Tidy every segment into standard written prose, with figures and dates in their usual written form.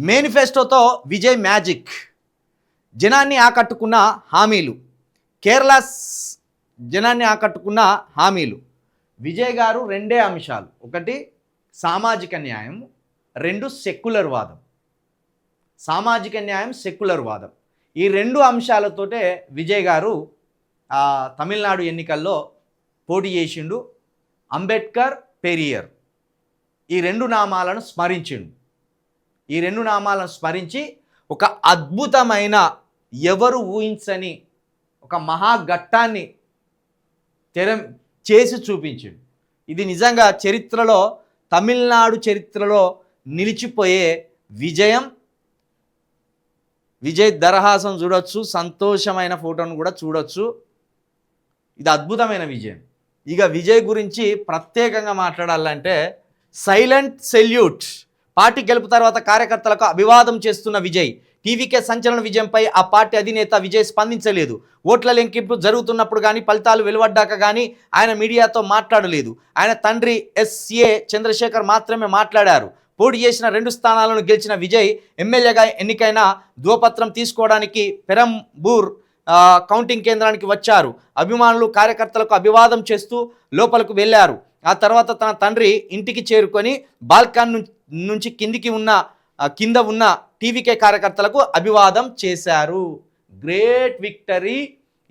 మేనిఫెస్టోతో Vijay magic, జనాన్ని ఆకట్టుకున్న హామీలు. కేరళ జనాన్ని ఆకట్టుకున్న హామీలు. విజయ్ గారు రెండే అంశాలు, ఒకటి సామాజిక న్యాయం, రెండు సెక్యులర్ వాదం. సామాజిక న్యాయం, సెక్యులర్ వాదం, ఈ రెండు అంశాలతోటే విజయ్ గారు తమిళనాడు ఎన్నికల్లో పోటీ చేసిండు. అంబేద్కర్, పెరియర్ ఈ రెండు నామాలను స్మరించిండు. ఈ రెండు నామాలను స్మరించి ఒక అద్భుతమైన, ఎవరు ఊహించని ఒక మహాఘట్టాన్ని చేసి చూపించిండు. ఇది నిజంగా చరిత్రలో, తమిళనాడు చరిత్రలో నిలిచిపోయే విజయం. విజయ్ దరహాసం చూడొచ్చు, సంతోషమైన ఫోటోను కూడా చూడొచ్చు. ఇది అద్భుతమైన విజయం. ఇక విజయ్ గురించి ప్రత్యేకంగా మాట్లాడాలంటే సైలెంట్ సెల్యూట్. పార్టీ గెలుపు తర్వాత కార్యకర్తలకు అభివాదం చేస్తున్న విజయ్. టీవీకే సంచలన విజయంపై ఆ పార్టీ అధినేత విజయ్ స్పందించలేదు. ఓట్ల లెక్కింపు జరుగుతున్నప్పుడు కానీ, ఫలితాలు వెలువడ్డాక కానీ ఆయన మీడియాతో మాట్లాడలేదు. ఆయన తండ్రి ఎస్ఏ చంద్రశేఖర్ మాత్రమే మాట్లాడారు. పోటీ చేసిన 2 స్థానాలను గెలిచిన విజయ్ ఎమ్మెల్యేగా ఎన్నికైన ధ్రువపత్రం తీసుకోవడానికి పెరంబూర్ కౌంటింగ్ కేంద్రానికి వచ్చారు. అభిమానులు కార్యకర్తలకు అభివాదం చేస్తూ లోపలకు వెళ్ళారు. ఆ తర్వాత తన తండ్రి ఇంటికి చేరుకొని బాల్కన్ నుంచి కింద ఉన్న టీవీకే కార్యకర్తలకు అభివాదం చేశారు. Great victory.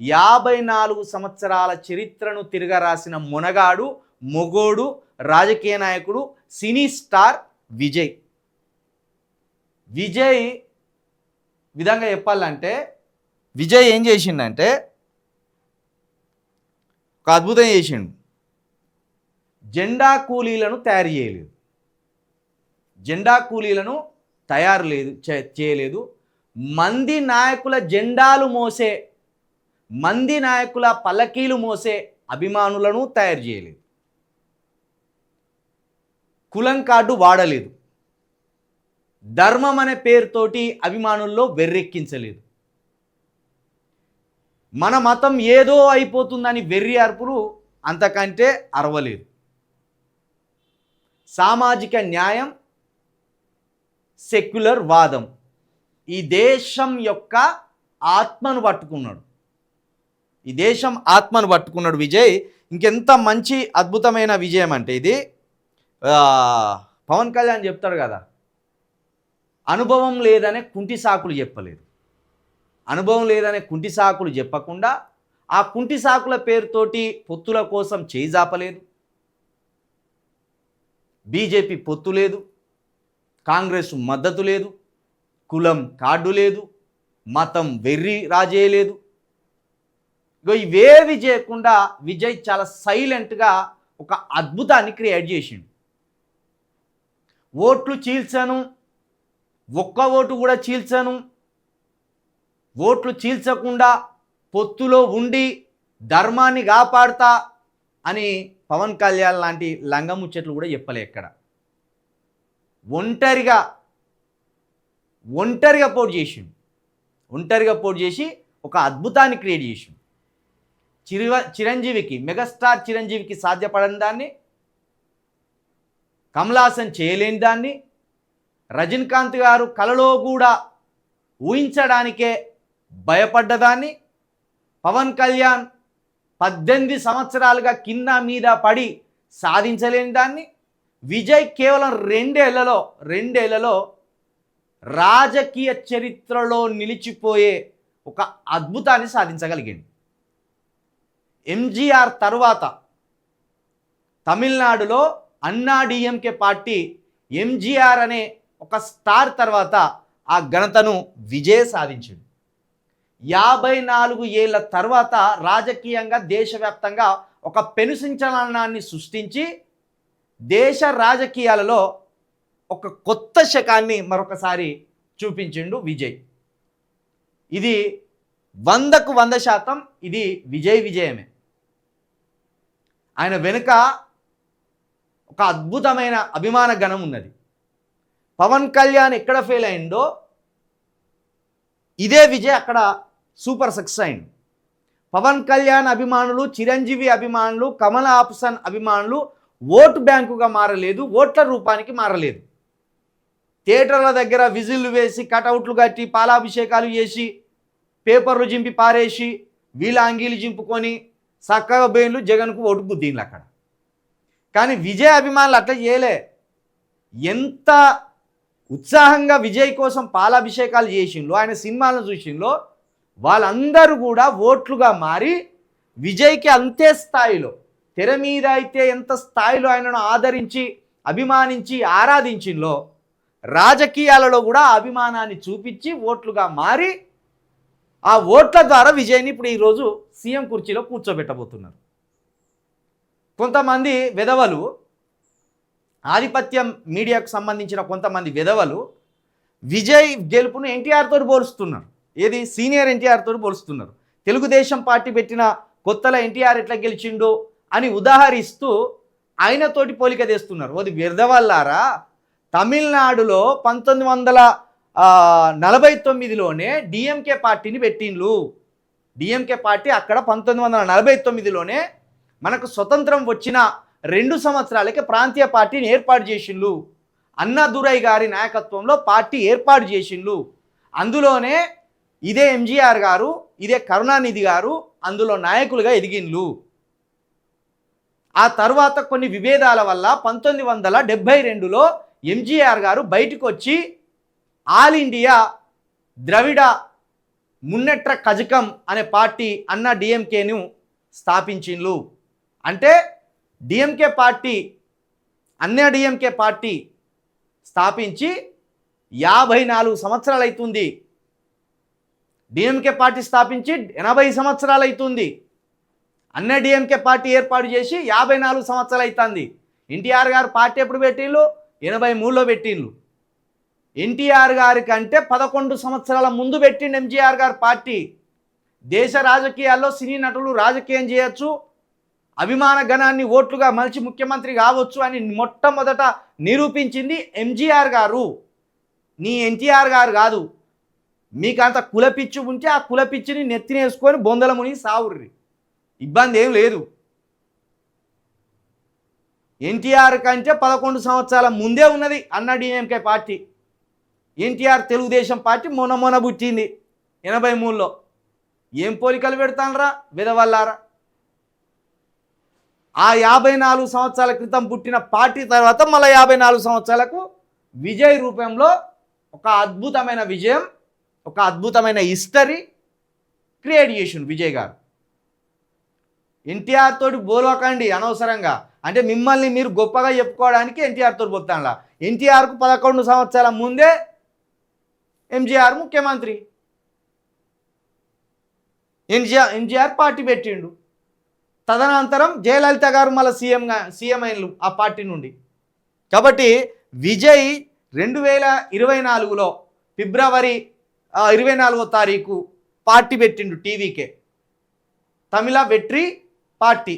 54 సంవత్సరాల చరిత్రను తిరగరాసిన మొనగాడు, మొగోడు, రాజకీయ నాయకుడు, సినీ స్టార్ విజయ్. విజయ్ విధంగా చెప్పాలంటే, విజయ్ ఏం చేసిండంటే ఒక అద్భుతం చేసిండు. జెండా కూలీలను తయారు చేయలేదు. జెండా కూలీలను చేయలేదు. మంది నాయకుల జెండాలు మోసే, మంది నాయకుల పల్లకీలు మోసే అభిమానులను తయారు చేయలేదు. కులం కార్డు వాడలేదు. ధర్మం అనే పేరుతోటి అభిమానుల్లో వెర్రెక్కించలేదు. మన మతం ఏదో అయిపోతుందని వెర్రి అర్పులు అంతకంటే అరవలేదు. సామాజిక న్యాయం, సెక్యులర్ వాదం, ఈ దేశం యొక్క ఆత్మను పట్టుకున్నాడు. ఈ దేశం ఆత్మను పట్టుకున్నాడు విజయ్. ఇంకెంత మంచి అద్భుతమైన విజయం అంటే ఇది. పవన్ కళ్యాణ్ చెప్తాడు కదా, అనుభవం లేదనే కుంటి సాకులు చెప్పలేదు. అనుభవం లేదనే కుంటి సాకులు చెప్పకుండా ఆ కుంటి సాకుల పేరుతోటి పొత్తుల కోసం చేజాపలేదు. బీజేపీ పొత్తు లేదు, కాంగ్రెస్ మద్దతు లేదు, కులం కార్డు లేదు, మతం వెర్రి రాజేయలేదు. ఇవేవి చేయకుండా విజయ్ చాలా సైలెంట్గా ఒక అద్భుతాన్ని క్రియేట్ చేసిండు. ఓట్లు చీల్చను, ఒక్క ఓటు కూడా చీల్చను, ఓట్లు చీల్చకుండా పొత్తులో ఉండి ధర్మాన్ని కాపాడుతా అని పవన్ కళ్యాణ్ లాంటి లంగముచ్చట్లు కూడా చెప్పలే ఎక్కడ. ఒంటరిగా పోటీ చేసిండు. ఒంటరిగా పోటీ చేసి ఒక అద్భుతాన్ని క్రియేట్ చేసిండు. చిరంజీవికి, మెగాస్టార్ చిరంజీవికి సాధ్యపడని దాన్ని, కమల్ హాసన్ చేయలేని దాన్ని, రజనీకాంత్ గారు కలలో కూడా ఊహించడానికే భయపడ్డదాన్ని, పవన్ కళ్యాణ్ 18 సంవత్సరాలుగా కింద మీద పడి సాధించలేని దాన్ని విజయ్ కేవలం 2 ఏళ్లలో రాజకీయ చరిత్రలో నిలిచిపోయే ఒక అద్భుతాన్ని సాధించగలిగాడు. ఎంజీఆర్ తర్వాత తమిళనాడులో అన్నా డిఎంకే పార్టీ ఎంజీఆర్ అనే ఒక స్టార్ తర్వాత ఆ ఘనతను విజయ్ సాధించాడు. 54 ఏళ్ల తర్వాత రాజకీయంగా దేశవ్యాప్తంగా ఒక పెనుసంచలనాన్ని సృష్టించి దేశ రాజకీయాలలో ఒక కొత్త శకాన్ని మరొకసారి చూపించిండు విజయ్. ఇది 100కు 100% ఇది విజయమే. ఆయన వెనుక ఒక అద్భుతమైన అభిమాన గణం ఉన్నది. పవన్ కళ్యాణ్ ఎక్కడ ఫెయిల్ అయిందో ఇదే విజయ్ అక్కడ సూపర్ సక్సెస్ అయింది. పవన్ కళ్యాణ్ అభిమానులు, చిరంజీవి అభిమానులు, కమల్ హాసన్ అభిమానులు ఓటు బ్యాంకుగా మారలేదు, ఓట్ల రూపానికి మారలేదు. థియేటర్ల దగ్గర విజిల్లు వేసి కటౌట్లు కట్టి పాలాభిషేకాలు చేసి పేపర్లు చింపి పారేసి వీళ్ళ అంగీలు చింపుకొని చక్కగా బెయిన్లు జగన్కు ఓటు గుద్దీన్లు అక్కడ. కానీ విజయ్ అభిమానులు అట్లా చేయలే. ఎంత ఉత్సాహంగా విజయ్ కోసం పాలాభిషేకాలు చేసిండ్లో, ఆయన సినిమాలను చూసిండ్లో, వాళ్ళందరూ కూడా ఓట్లుగా మారి విజయ్కి అంతే స్థాయిలో, తెర మీద అయితే ఎంత స్థాయిలో ఆయనను ఆదరించి అభిమానించి ఆరాధించిందో, రాజకీయాలలో కూడా అభిమానాన్ని చూపించి ఓట్లుగా మారి ఆ ఓట్ల ద్వారా విజయ్ని ఇప్పుడు ఈరోజు సీఎం కుర్చీలో కూర్చోబెట్టబోతున్నారు. కొంతమంది వెధవలు, ఆధిపత్యం మీడియాకు సంబంధించిన కొంతమంది వెధవలు విజయ్ గెలుపును ఎన్టీఆర్ తోటి పోలుస్తున్నారు. ఏది సీనియర్ ఎన్టీఆర్ తోటి పోలుస్తున్నారు. తెలుగుదేశం పార్టీ పెట్టిన కొత్తలో ఎన్టీఆర్ ఎట్లా గెలిచిండో అని ఉదాహరిస్తూ ఆయనతోటి పోలిక తెస్తున్నారు. అది వెధవల్లారా. తమిళనాడులో 1949లోనే డిఎంకే పార్టీని పెట్టిండ్లు. డిఎంకే పార్టీ అక్కడ 1949లోనే మనకు స్వతంత్రం వచ్చిన 2 సంవత్సరాలకే ప్రాంతీయ పార్టీని ఏర్పాటు చేసిండ్లు. అన్నాదురై గారి నాయకత్వంలో పార్టీ ఏర్పాటు చేసిండ్లు. అందులోనే ఇదే ఎంజీఆర్ గారు, ఇదే కరుణానిధి గారు అందులో నాయకులుగా ఎదిగిండ్లు. ఆ తర్వాత కొన్ని విభేదాల వల్ల 1972లో ఎంజీఆర్ గారు బయటకు వచ్చి ఆల్ ఇండియా ద్రవిడ మున్నెట్ర కజకం అనే పార్టీ అన్నా డిఎంకేను స్థాపించిండ్లు. అంటే డిఎంకే పార్టీ, అన్నా డిఎంకే పార్టీ స్థాపించి 54 సంవత్సరాలు అవుతుంది. డిఎంకే పార్టీ స్థాపించి 80 సంవత్సరాలు అవుతుంది. అన్నా డిఎంకే పార్టీ ఏర్పాటు చేసి 54 సంవత్సరాలు అవుతుంది. ఎన్టీఆర్ గారు పార్టీ ఎప్పుడు పెట్టిండ్రు? 83లో పెట్టిండ్రు. ఎన్టీఆర్ గారి కంటే 11 సంవత్సరాల ముందు పెట్టిండు ఎంజీఆర్ గారు పార్టీ. దేశ రాజకీయాల్లో సినీ నటులు రాజకీయం చేయొచ్చు, అభిమాన గణాన్ని ఓట్లుగా మలిచి ముఖ్యమంత్రి కావచ్చు అని మొట్టమొదట నిరూపించింది ఎంజీఆర్ గారు. నీ ఎన్టీఆర్ గారు కాదు. మీకు అంత కులపిచ్చి ఉంటే ఆ కులపిచ్చిని నెత్తినేసుకొని బొందల ముని సావుర్రి, ఇబ్బంది ఏం లేదు. ఎన్టీఆర్ కంటే 11 సంవత్సరాల ముందే ఉన్నది అన్నా DMK party. NTR Telugu Desam party మొన్న పుట్టింది 83లో. ఏం పోలికలు పెడతానరా విధవల్లారా. ఆ 54 సంవత్సరాల క్రితం పుట్టిన పార్టీ తర్వాత మళ్ళీ 54 సంవత్సరాలకు విజయ్ రూపంలో ఒక అద్భుతమైన విజయం, ఒక అద్భుతమైన హిస్టరీ క్రియేట్ చేసిండు విజయ్ గారు. ఎన్టీఆర్ తోటి బోలకండి అనవసరంగా. అంటే మిమ్మల్ని మీరు గొప్పగా చెప్పుకోవడానికి ఎన్టీఆర్ తోటి పోతానులా. ఎన్టీఆర్కు 11 సంవత్సరాల ముందే ఎంజీఆర్ ముఖ్యమంత్రి. ఎంజీఆర్ పార్టీ పెట్టిండు. తదనంతరం జయలలిత గారు మళ్ళీ సీఎం అయినలు ఆ పార్టీ నుండి. కాబట్టి విజయ్ 2024లో ఫిబ్రవరి 24వ తారీఖు పార్టీ పెట్టిండు టీవీకే, తమిళ వెట్రి పార్టీ.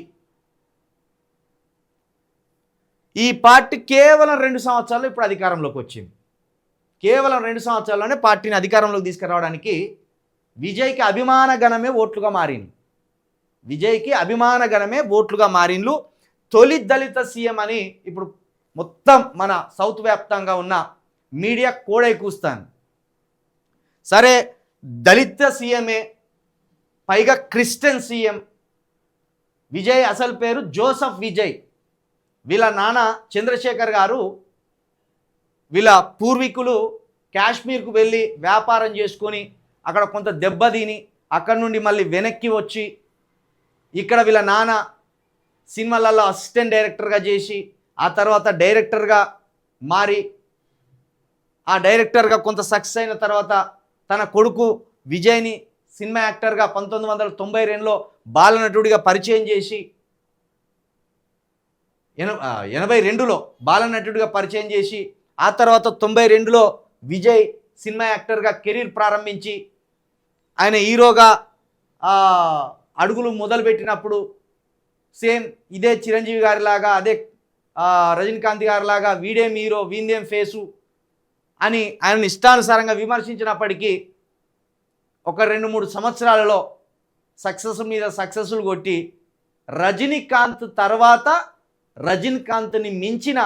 ఈ పార్టీ కేవలం 2 సంవత్సరాలు ఇప్పుడు అధికారంలోకి వచ్చింది. కేవలం 2 సంవత్సరాల్లోనే పార్టీని అధికారంలోకి తీసుకురావడానికి విజయ్కి అభిమాన గణమే ఓట్లుగా మారింది. విజయ్కి అభిమాన గణమే ఓట్లుగా మారిండ్లు. తొలి దళిత సీఎం అని ఇప్పుడు మొత్తం మన సౌత్ వ్యాప్తంగా ఉన్న మీడియా కోడై కూస్తాను. సరే, దళిత సీఎమే, పైగా క్రిస్టియన్ సీఎం. విజయ్ అసలు పేరు జోసెఫ్ విజయ్. వీళ్ళ నాన్న చంద్రశేఖర్ గారు, వీళ్ళ పూర్వీకులు కాశ్మీర్కు వెళ్ళి వ్యాపారం చేసుకొని అక్కడ కొంత దెబ్బతిని అక్కడి నుండి మళ్ళీ వెనక్కి వచ్చి ఇక్కడ వీళ్ళ నాన్న సినిమాలలో అసిస్టెంట్ డైరెక్టర్గా చేసి ఆ తర్వాత డైరెక్టర్గా మారి ఆ డైరెక్టర్గా కొంత సక్సెస్ అయిన తర్వాత తన కొడుకు విజయ్ని సినిమా యాక్టర్గా 1992లో బాలనటుడిగా పరిచయం చేసి 82లో బాలనటుడిగా పరిచయం చేసి ఆ తర్వాత 92లో విజయ్ సినిమా యాక్టర్గా కెరీర్ ప్రారంభించి ఆయన హీరోగా అడుగులు మొదలుపెట్టినప్పుడు సేమ్ ఇదే చిరంజీవి గారిలాగా, అదే రజనీకాంత్ గారిలాగా వీడేం హీరో వీందేం ఫేసు అని ఆయనను ఇష్టానుసారంగా విమర్శించినప్పటికీ ఒక 2-3 సంవత్సరాలలో సక్సెస్ మీద సక్సెస్లు కొట్టి రజనీకాంత్ తర్వాత రజనీకాంత్ని మించిన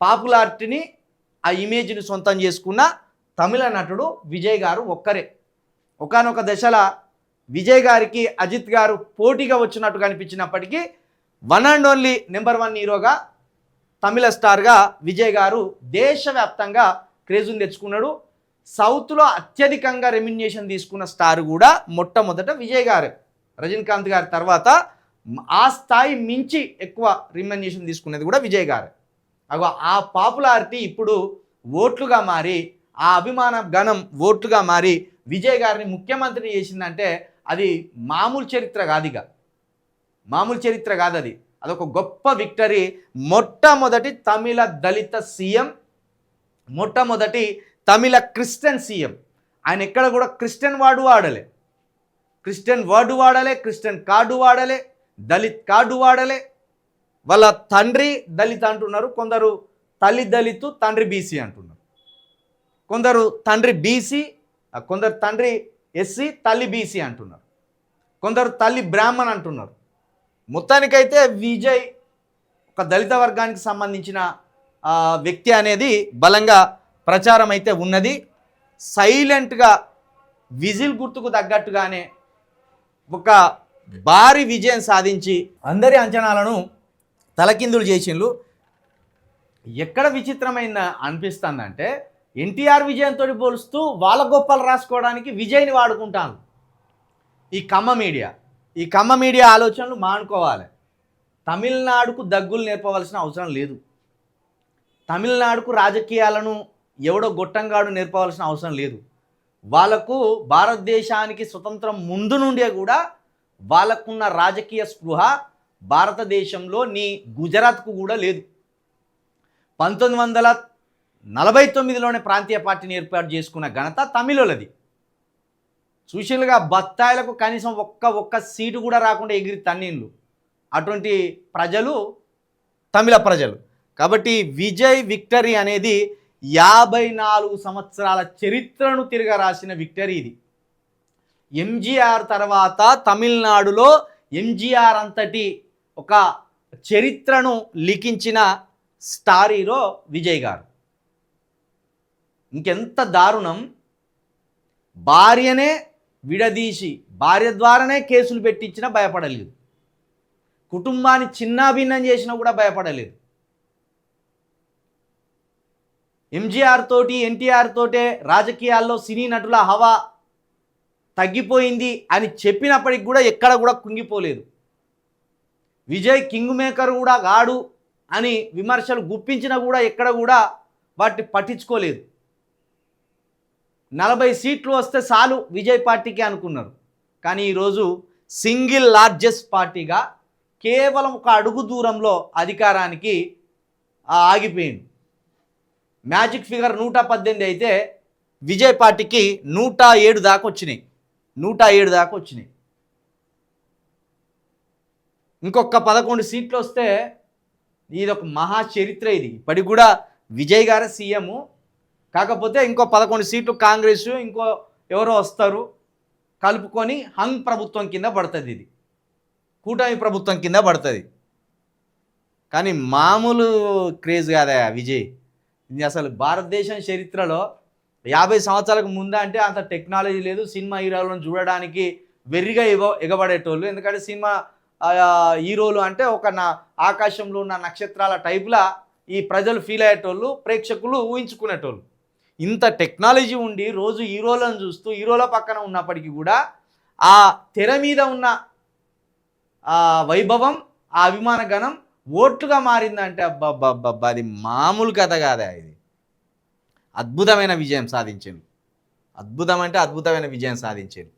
పాపులారిటీని ఆ ఇమేజ్ని సొంతం చేసుకున్న తమిళ నటుడు విజయ్ గారు ఒక్కరే. ఒకానొక దశలో విజయ్ గారికి అజిత్ గారు పోటీగా వచ్చినట్టు కనిపించినప్పటికీ వన్ అండ్ ఓన్లీ నెంబర్ 1 హీరోగా తమిళ స్టార్గా విజయ్ గారు దేశవ్యాప్తంగా క్రేజుని తెచ్చుకున్నాడు. సౌత్లో అత్యధికంగా రెమ్యునరేషన్ తీసుకున్న స్టార్ కూడా మొట్టమొదట విజయ్ గారు. రజనీకాంత్ గారి తర్వాత ఆ స్థాయి మించి ఎక్కువ రెమ్యునరేషన్ తీసుకునేది కూడా విజయ్ గారు. అగో ఆ పాపులారిటీ ఇప్పుడు ఓట్లుగా మారి, ఆ అభిమాన గణం ఓట్లుగా మారి విజయ్ గారిని ముఖ్యమంత్రిని చేసిందంటే అది మామూలు చరిత్ర కాదు. ఇక మామూలు చరిత్ర కాదు, అదొక గొప్ప విక్టరీ. మొట్టమొదటి తమిళ దళిత సీఎం, మొట్టమొదటి తమిళ క్రిస్టియన్ సీఎం. ఆయన ఎక్కడ కూడా క్రిస్టియన్ వర్డ్ వాడలే, క్రిస్టియన్ కార్డు వాడలే, దళిత్ కార్డు వాడలే. వాళ్ళ తండ్రి దళిత్ అంటున్నారు, కొందరు తల్లి దళితు తండ్రి బీసీ అంటున్నారు, కొందరు తండ్రి బీసీ, కొందరు తండ్రి ఎస్సీ తల్లి బీసీ అంటున్నారు, కొందరు తల్లి బ్రాహ్మణ్ అంటున్నారు. మొత్తానికైతే విజయ్ ఒక దళిత వర్గానికి సంబంధించిన వ్యక్తి అనేది బలంగా ప్రచారం అయితే ఉన్నది. సైలెంట్గా విజిల్ గుర్తుకు తగ్గట్టుగానే ఒక భారీ విజయం సాధించి అందరి అంచనాలను తలకిందులు చేసిండ్రు. ఎక్కడ విచిత్రమైన అనిపిస్తుందంటే ఎన్టీఆర్ విజయంతో పోలుస్తూ వాళ్ళ గొప్పలు రాసుకోవడానికి విజయ్ని వాడుకుంటాను ఈ కమ్మ మీడియా ఆలోచనలు మానుకోవాలి. తమిళనాడుకు దగ్గులు నేర్పవలసిన అవసరం లేదు. తమిళనాడుకు రాజకీయాలను ఎవడో గొట్టంగాడు నేర్పవలసిన అవసరం లేదు. వాళ్ళకు భారతదేశానికి స్వతంత్రం ముందు నుండే కూడా వాళ్ళకున్న రాజకీయ స్పృహ భారతదేశంలో నీ గుజరాత్కు కూడా లేదు. 1949లోనే ప్రాంతీయ పార్టీని ఏర్పాటు చేసుకున్న ఘనత తమిళులది. సుశీల్గా బత్తాయిలకు కనీసం ఒక్క సీటు కూడా రాకుండా ఎగిరి తన్నీళ్ళు అటువంటి ప్రజలు తమిళ ప్రజలు. కాబట్టి విజయ్ విక్టరీ అనేది 54 సంవత్సరాల చరిత్రను తిరగరాసిన విక్టరీ ఇది. ఎంజీఆర్ తర్వాత తమిళనాడులో ఎంజీఆర్ అంతటి ఒక చరిత్రను లిఖించిన స్టార్ హీరో విజయ్ గారు. ఇంకెంత దారుణం, భార్యనే విడదీసి భార్య ద్వారానే కేసులు పెట్టించినా భయపడలేదు, కుటుంబాన్ని చిన్నాభిన్నం చేసినా కూడా భయపడలేదు. ఎంజీఆర్ తోటి ఎన్టీఆర్ తోటే రాజకీయాల్లో సినీ నటుల హవా తగ్గిపోయింది అని చెప్పినప్పటికి కూడా ఎక్కడ కూడా కుంగిపోలేదు. విజయ్ కింగ్ మేకర్ కూడా గాడు అని విమర్శలు గుప్పించినా కూడా ఎక్కడ కూడా వాటిని పట్టించుకోలేదు. 40 సీట్లు వస్తే చాలు విజయ్ పార్టీకి అనుకున్నారు. కానీ ఈరోజు సింగిల్ లార్జెస్ట్ పార్టీగా కేవలం ఒక అడుగు దూరంలో అధికారానికి ఆగిపోయింది. మ్యాజిక్ ఫిగర్ 118 అయితే విజయ్ పార్టీకి 107 దాకా వచ్చినాయి. ఇంకొక 11 సీట్లు వస్తే ఇది ఒక మహా చరిత్ర. ఇది ఇప్పటికి కూడా విజయ్ గారే సీఎం, కాకపోతే ఇంకో 11 సీట్లు కాంగ్రెస్ ఇంకో ఎవరో వస్తారు కలుపుకొని హంగ్ ప్రభుత్వం కింద పడుతుంది. ఇది కూటమి ప్రభుత్వం కింద పడుతుంది. కానీ మామూలు క్రేజ్ కాదా విజయ్. ఇది అసలు భారతదేశం చరిత్రలో 50 సంవత్సరాలకు ముందా అంటే అంత టెక్నాలజీ లేదు. సినిమా హీరోలను చూడడానికి వెర్రిగా ఎగబడేటోళ్ళు. ఎందుకంటే సినిమా హీరోలు అంటే ఒక ఆకాశంలో ఉన్న నక్షత్రాల టైపులా ఈ ప్రజలు ఫీల్ అయ్యేటోళ్ళు, ప్రేక్షకులు ఊహించుకునేటోళ్ళు. ఇంత టెక్నాలజీ ఉండి రోజు హీరోలను చూస్తూ హీరోల పక్కన ఉన్నప్పటికీ కూడా ఆ తెర మీద ఉన్న వైభవం, ఆ అభిమాన గణం ఓట్లుగా మారిందంటే అబ్బబ్బబ్బబ్బా అది మామూలు కథ కాదా. ఇది అద్భుతమైన విజయం సాధించారు. అద్భుతమైన విజయం సాధించారు.